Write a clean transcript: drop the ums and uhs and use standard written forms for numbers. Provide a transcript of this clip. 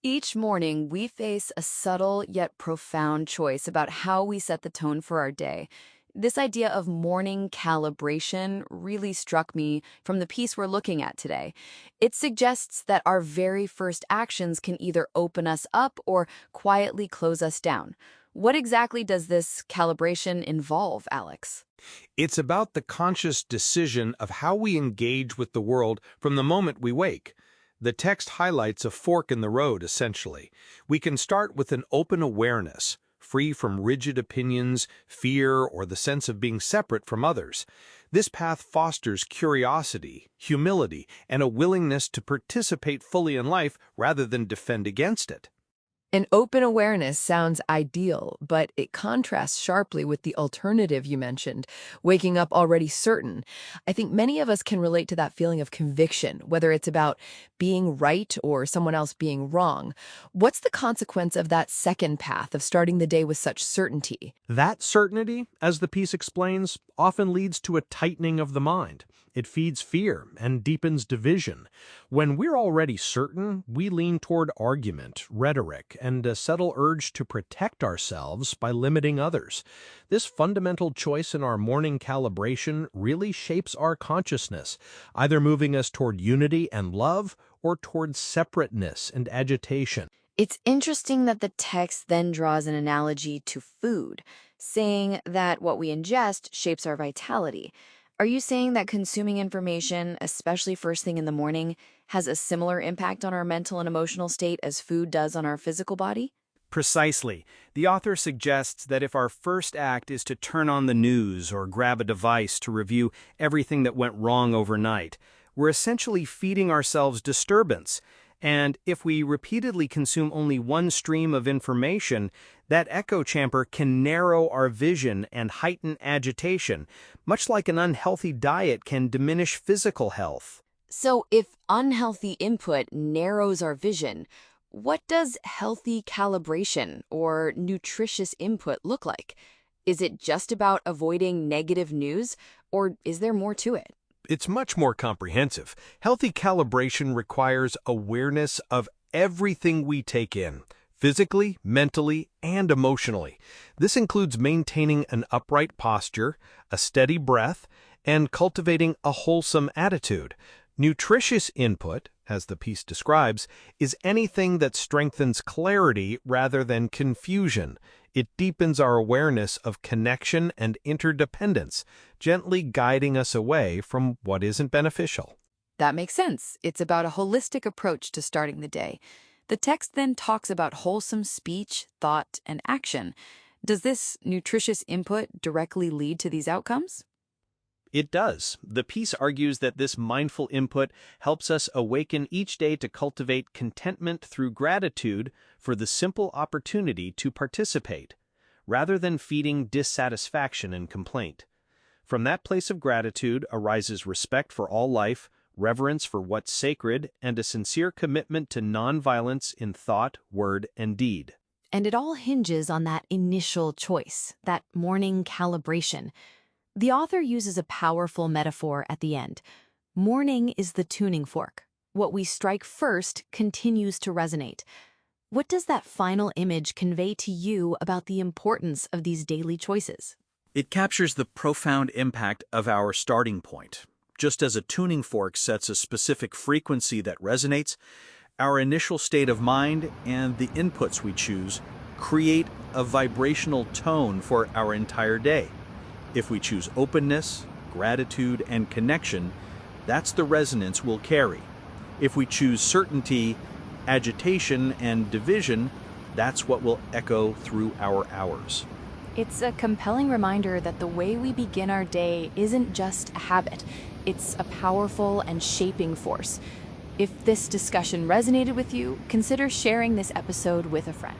Each morning, we face a subtle yet profound choice about how we set the tone for our day. This idea of morning calibration really struck me from the piece we're looking at today. It suggests that our very first actions can either open us up or quietly close us down. What exactly does this calibration involve, Alex? It's about the conscious decision of how we engage with the world from the moment we wake. The text highlights a fork in the road, essentially. We can start with an open awareness, free from rigid opinions, fear, or the sense of being separate from others. This path fosters curiosity, humility, and a willingness to participate fully in life rather than defend against it. An open awareness sounds ideal, but it contrasts sharply with the alternative you mentioned, waking up already certain. I think many of us can relate to that feeling of conviction, whether it's about being right or someone else being wrong. What's the consequence of that second path of starting the day with such certainty? That certainty, as the piece explains, often leads to a tightening of the mind. It feeds fear and deepens division. When we're already certain, we lean toward argument, rhetoric, and a subtle urge to protect ourselves by limiting others. This fundamental choice in our morning calibration really shapes our consciousness, either moving us toward unity and love or toward separateness and agitation. It's interesting that the text then draws an analogy to food, saying that what we ingest shapes our vitality. Are you saying that consuming information, especially first thing in the morning, has a similar impact on our mental and emotional state as food does on our physical body? Precisely. The author suggests that if our first act is to turn on the news or grab a device to review everything that went wrong overnight, we're essentially feeding ourselves disturbance. And if we repeatedly consume only one stream of information, that echo chamber can narrow our vision and heighten agitation, much like an unhealthy diet can diminish physical health. So, if unhealthy input narrows our vision, what does healthy calibration or nutritious input look like? Is it just about avoiding negative news, or is there more to it? It's much more comprehensive. Healthy calibration requires awareness of everything we take in, physically, mentally, and emotionally. This includes maintaining an upright posture, a steady breath, and cultivating a wholesome attitude. Nutritious input, as the piece describes, is anything that strengthens clarity rather than confusion. It deepens our awareness of connection and interdependence, gently guiding us away from what isn't beneficial. That makes sense. It's about a holistic approach to starting the day. The text then talks about wholesome speech, thought, and action. Does this nutritious input directly lead to these outcomes? It does. The piece argues that this mindful input helps us awaken each day to cultivate contentment through gratitude for the simple opportunity to participate, rather than feeding dissatisfaction and complaint. From that place of gratitude arises respect for all life, reverence for what's sacred, and a sincere commitment to nonviolence in thought, word, and deed. And it all hinges on that initial choice, that morning calibration. The author uses a powerful metaphor at the end. Morning is the tuning fork. What we strike first continues to resonate. What does that final image convey to you about the importance of these daily choices? It captures the profound impact of our starting point. Just as a tuning fork sets a specific frequency that resonates, our initial state of mind and the inputs we choose create a vibrational tone for our entire day. If we choose openness, gratitude, and connection, that's the resonance we'll carry. If we choose certainty, agitation, and division, that's what will echo through our hours. It's a compelling reminder that the way we begin our day isn't just a habit. It's a powerful and shaping force. If this discussion resonated with you, consider sharing this episode with a friend.